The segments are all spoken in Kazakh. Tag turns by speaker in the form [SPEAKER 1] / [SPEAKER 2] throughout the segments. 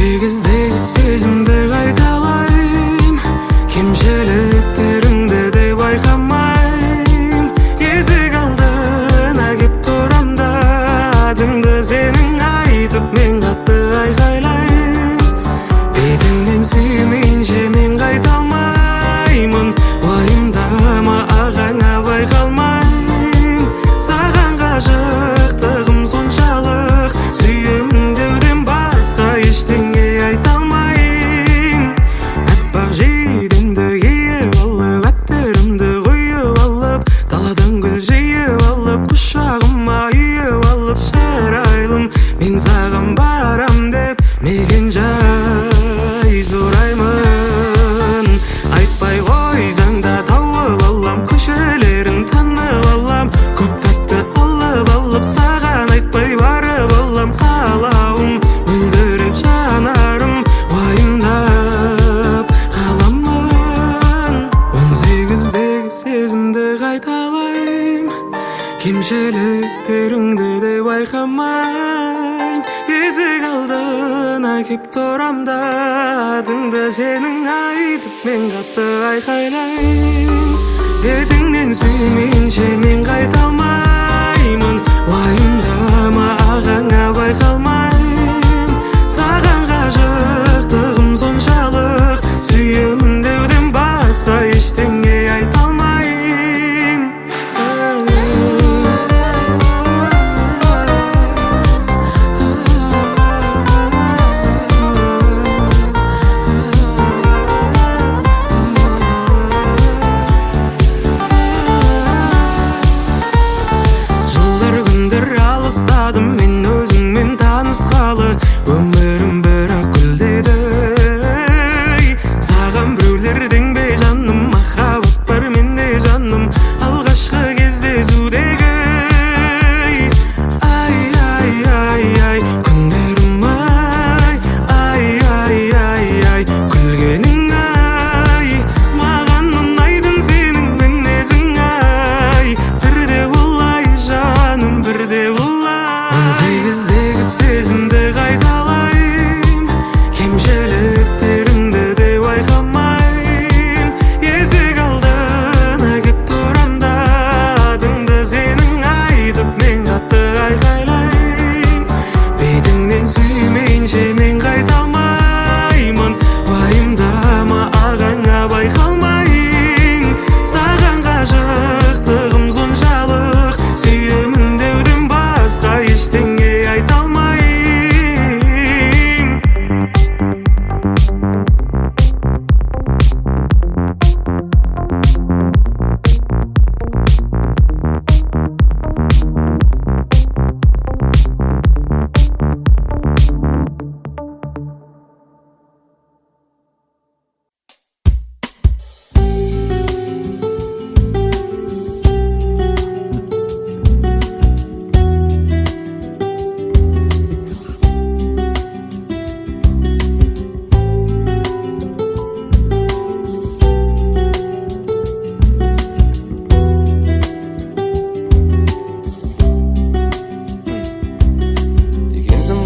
[SPEAKER 1] сегіздегі сезімді қайталайм, кемшіліктеріңді де байқамайм. Есік алдына кеп тұрам да, атыңды сенің айтып мен қатты айқайлайм. Бетіңнен сүймейінше мен қайта алмаймын, уайымдама ағаңа байқалмайм. Саған ғашықтығым соншалық, сүйемін деуден басқа ештеңе айта алмайм. Аппақ жейдемді киіп алып, әттерімді құйып алып, даладан гүл жиып алып, құшағыма үйіп алып, шырайлым мен саған барам деп мекен жай сұраймын. Айтпай қойсаң да тауып алам, көшелерін танып алам, көп татты алып саған айтпай барып алам. Қалауым мөлдіреп жанарым, уайымдап қаламын. 18-дегі сезімді қайталайм, кемшіліктеріңді де байқамайм. Есік алдына кеп тұрам да, атыңды сенің айтып мен қатты айқайлайм. Бетіңнен сүймейінше мен қайта алмаймын, уайымдама ағаңа байқалмайм. Саған ғашықтығым соншалық, сүйемін деуден басқа ештеңе айта алмайм. Алыстадым мен өзіңмен танысқалы, өмірім бірақ гүлдеді. Саған біреулердің бе жаным, махаббат бар менде жаным, алғашқы кездесудегі. Ай, күндерім ай, күлгенің ай, маған ұнайтын сенің мінезің ай. Бірде олай жаным, бірде олай. 18-дегі сезімді қайталайм, кемшіліктеріңді де байқамайм. Есік алдына кеп тұрам да, атыңды сенің айтып мен қатты айқайлайм. Бетіңнен сүймейінше мен қайта алмаймын, уайымдама ағаңа байқалмайм. Саған ғашықтығым соншалық, сүйемін деуден басқа ештеңе айта алмайм.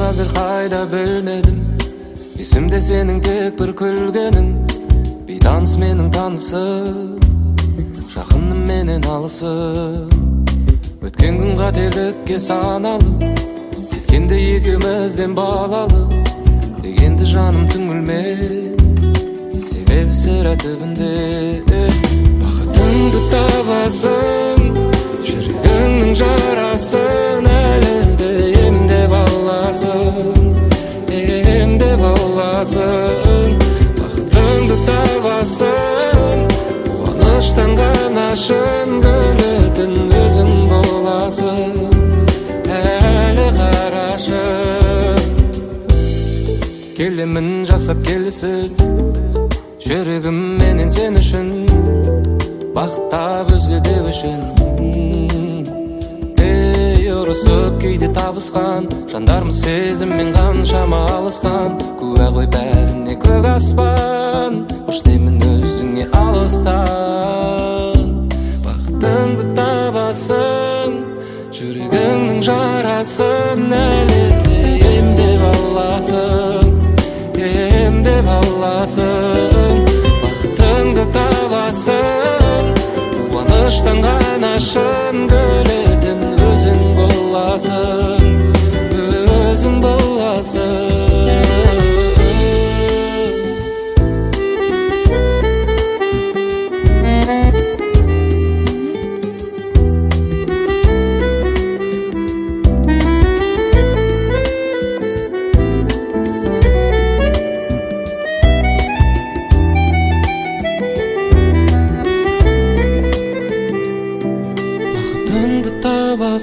[SPEAKER 1] Қазір қайда білмедім, есімде сенің тек бір күлгенің. Бейтаныс менің танысым, жақыным менен алысым. Өткен күн қателікке саналып, кеткенде екеумізден балалық. Дегенді жаным түңілме, себебі сірә түбінде. Бақытыңды табасың, жүрегіңнің жарасын, әлі де емдеп аласың, емдеп аласың. Бақытыңды табасың, қуаныштан ғана шын гүлетін өзің боласың. Әлі қарашы, келемін жасап келісіп, жүрегім менен сен үшін, бақыттап өзгеде үшін. Ұрысып кейде табысқан, жандарымыз сезіммен қаншама алысқан. Куә ғой бәріне көк аспан, қош деймін өзіңе алыстан. Бақытыңды табасың, жүрегіңнің жарасын, әлі де емдеп аласың,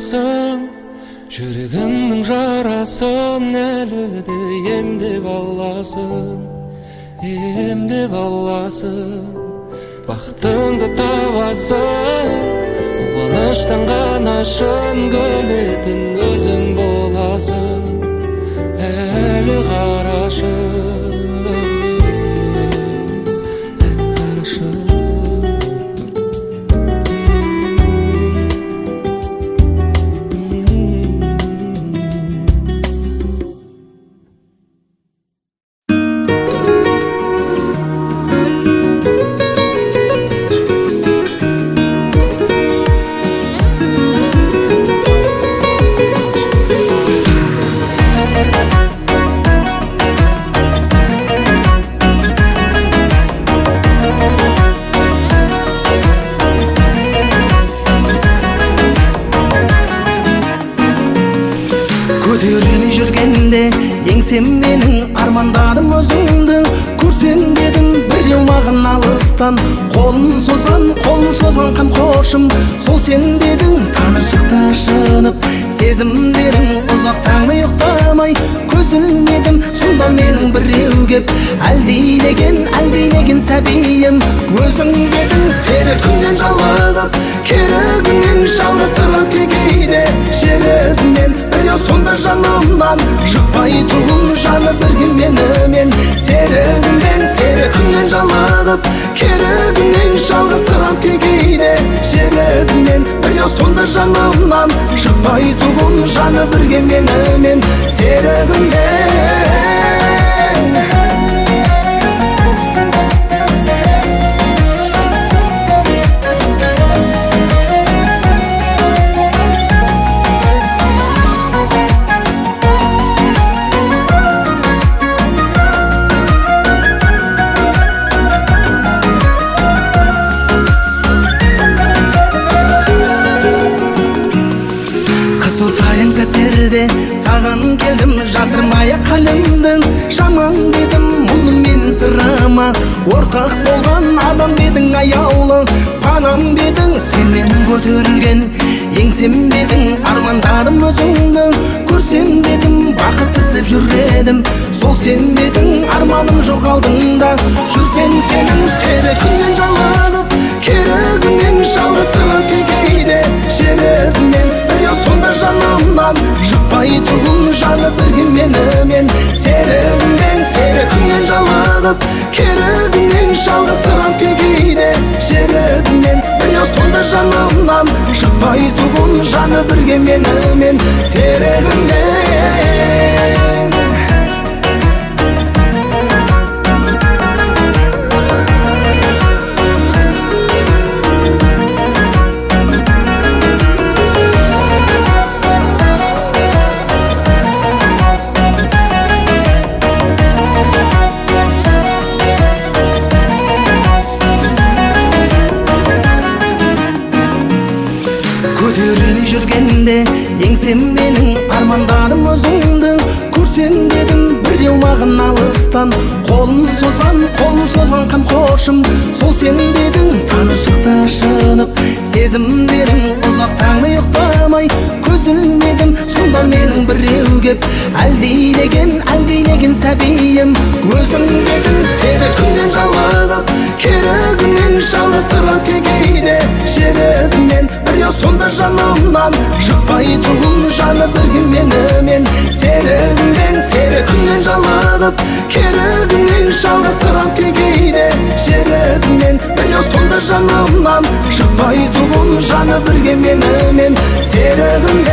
[SPEAKER 1] аласың, жүрегіңнің жарасын әлі де емдеп аласың, емдеп аласың. Бақытыңды табасың, қуаныштан ғана шын көнетін өзің боласың. Әлі қарашы, әлі қарашы.
[SPEAKER 2] Көтерілмей жүргенде еңсем менің армандарым өзіңді көрсем дедім. Біреу маған алыстан қолын созған қамқоршым сол сен дедің. Танышықта шынып сезімдерің ұзақ таңды ұйықтамай көз ілмедім. Сонда менің біреу кеп әлдилеген сәбиім өзің дедің. Серігімнен жалығып керігімнен жалғызсырап кейде жерігімнен біреу сонда жанымнан шықпай тұғын жаны бірге менімен. Серігімнен жалығып керігімнен жалғызсырап кейде жерігімнен біреу сонда жанымнан шықпай тұғын жаны бірге менімен. Серігімнен саған келдім жасырмай қалемдің жаман дедім. Мұны мен сырама ортақ болған адам дедің. Аяулы панам дедің. Сен менің көтерілген еңсем дедің. Армандарым өзіңді көрсем дедім. Бақыт іздеп жүредім сол сен дедің. Арманым жоқ алдыңда жүрсем сенің. Серігімнен жалығып керігімнен жалғызсырап кейде жерігімнен біреу сонда жанымнан шықпай тұғын жаны бірге менімен. Серігімнен жалығып керігімнен жалғызсырап кейде жерігімнен біреу сонда жанымнан шықпай тұғын жаны бірге менімен. Серігімнен көтерілмей жүргенде еңсем менің армандарым өзіңді көрсем дедім. Біреу маған алыстан қолын созған қамқоршым сол сен дедің. Танышықта шынып сезімдерің ұзақ таңды ұйықтамай көз ілмедім. Сонда менің біреу кеп әлдилеген сәбиім өзің дедің. Серігімнен жалығып керігімнен жалғызсырап кейде жерігімнен біреу сонда жанымнан шықпай тұғын жаны бірге менімен. Серігімнен жалығып керігімнен жалғызсырап кейде жерігімнен біреу сонда жанымнан шықпай тұғын жаны бірге менімен. Серігімнен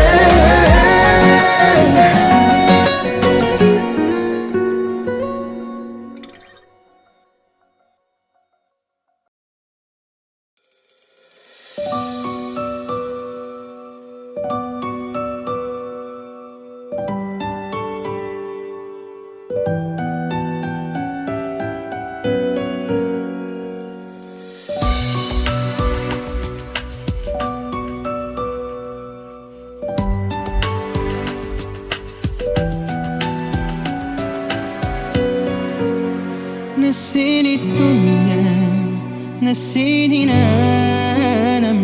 [SPEAKER 3] نسيني الدنيا نسيني ننام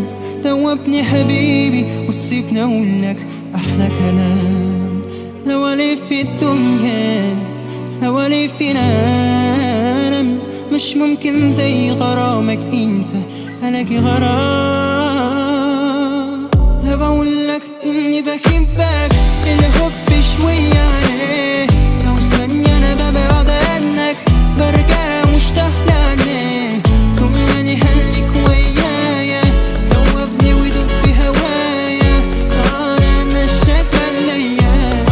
[SPEAKER 3] دوبني حبيبي وسيبني اقول لك احلى كلام. لو الف في الدنيا لو الف في العالم مش ممكن زي غرامك انت الاقي غرام. لو اقول لك اني بحبك الحب شوية عليه، لو ثانية انا ببعد عنك برجع مشتاق لعنك. طمني خليك ويايا دوبني ودوب في هوايا، انا نشاك الايام.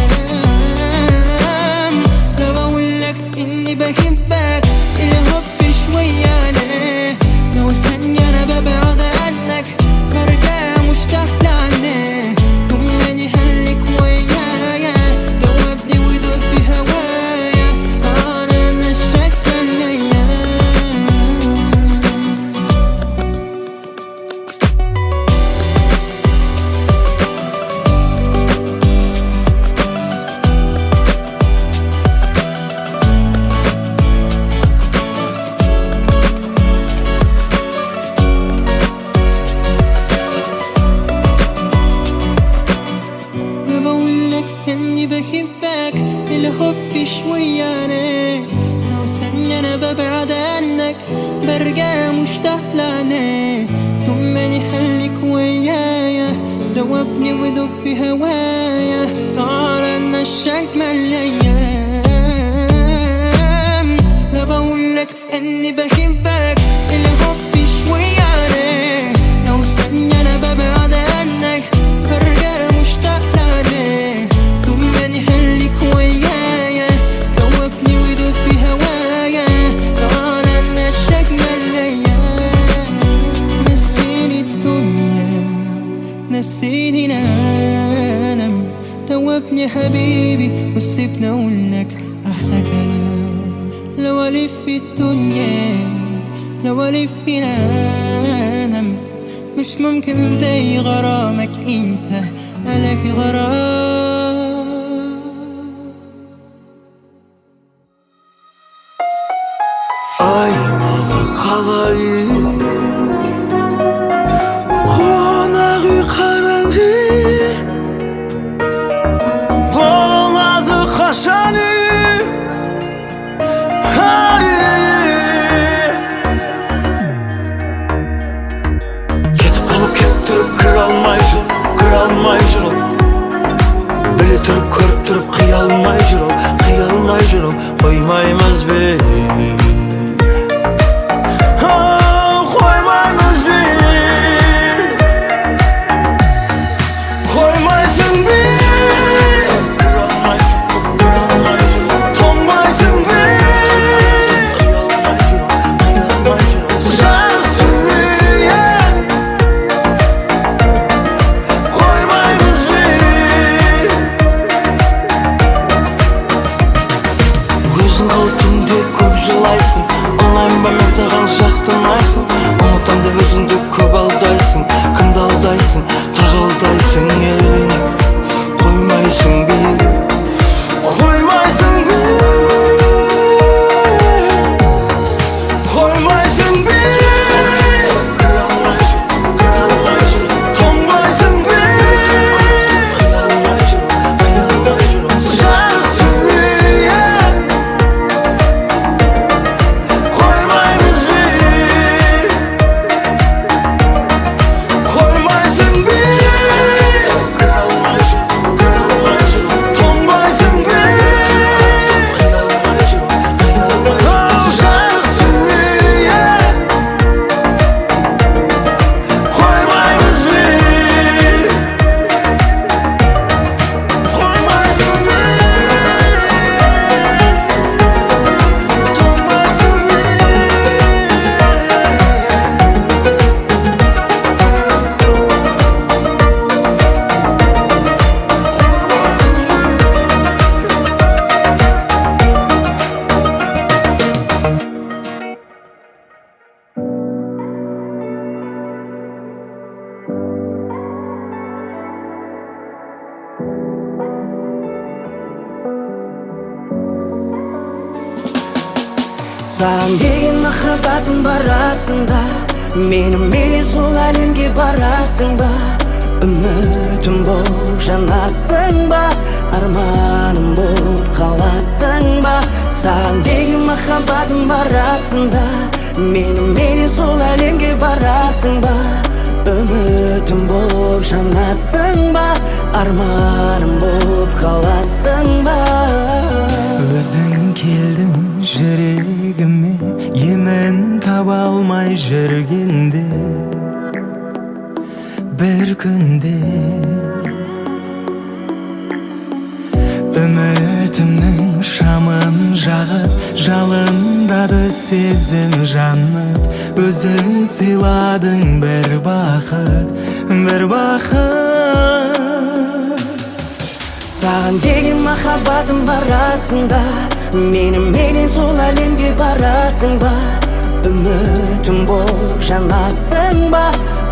[SPEAKER 3] لو اقول لك اني بحبك الحب شوية عليه، لو ثانية انا ببعد عنك برجع مشتاق لعنك. طمني خليك ويايا دوبني ودوب في هوايا، انا نشاك الايام. لو بقولك اني بحبك الحب شوية عليك، لو ثانية انا ببعد عنك برجع مشتاق لعنك. طمني خليك ويايا دوبني ودوب في هوايا، تعالى نشاك من الايام. لو بقولك اني بحبك الحب شوية عليك، لو ثانية انا ببعد عنك برجع مشتاق لعنك. طمني خليك ويايا دوبني ودوب في هوايا، تعالى نشاك من الايام. نسيني الدنيا نسيني العالم، دوبني حبيبي وسيبني اقول لك احلى كلام. لو الف في الدنيا لو الف في العالم مش ممكن زي غرامك انت الاقي غرام.
[SPEAKER 2] Aynalı kalayım Konağı karanlığı Boğladı kaşanı Ketip kalıp kettirip kıralmay jurul Bili turip körüp turip kıyalmay jurul Koymayımız bir
[SPEAKER 4] Саған деген махаббатым бар расында, менімен сол әлемге барасың ба, үмітім болып жанасың ба, арманым болып қаласың ба, саған деген махаббатым барасында, менімен сол әлемге барасың ба, үмітім болып жанасың ба, арманым болып қаласың ба.
[SPEAKER 3] Өзің келдің жүрегіме, емін таба алмай жүргенде, бір күнде үмітімнің шамын жағып, жалындады сезім жанып, өзің сыйладың бір бақыт, бір бақыт.
[SPEAKER 4] Саған деген махаббатым барасында, менімен сол әлемге барасың ба, үмітім болып жанасың ба,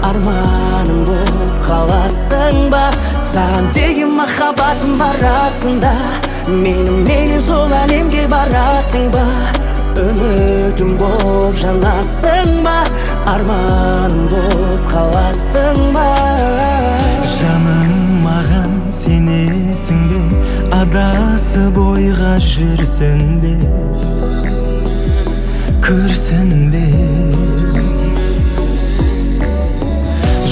[SPEAKER 4] арманым болып қаласың ба, саған деген махаббатым барасында, менімен сол әлемге барасың ба, үмітім болып жанасың ба, арманым болып қаласың ба.
[SPEAKER 3] Жаным, маған сенесің бе, адасып ойға жүрсің бе, көрсін бе,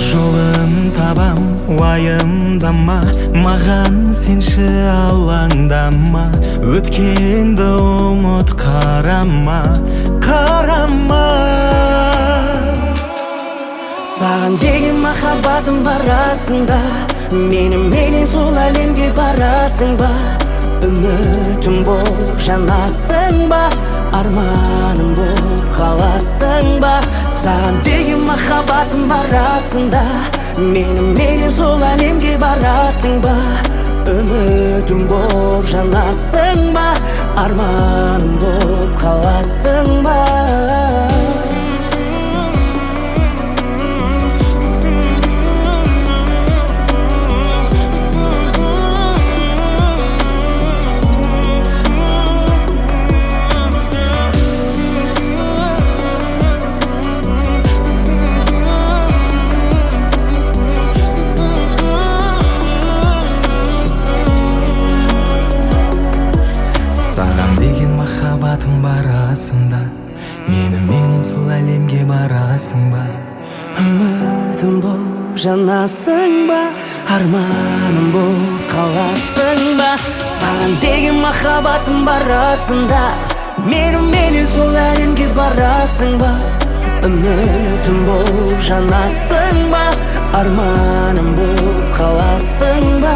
[SPEAKER 3] жолын табам, уайымдама, маған сенші алаңдама, өткенді ұмыт, қарама, қарама.
[SPEAKER 4] Саған деген махаббатым барасында, менімен сол әлемге барасың ба, үмітім болып жанасың ба, арманым болып қаласың ба, саған деген махаббатым барасында, менімен сол әлемге барасың ба, үмітім болып жанасың ба, арманым болып қаласың ба.
[SPEAKER 3] Махаббатым барасында, менімен сол әлемге барасың ба,
[SPEAKER 4] үмітім болып жанасың ба, арманым болып қаласың ба, саған деген махаббатым барасында, менімен сол әлемге барасың ба, үмітім болып жанасың ба, арманым болып қаласың ба.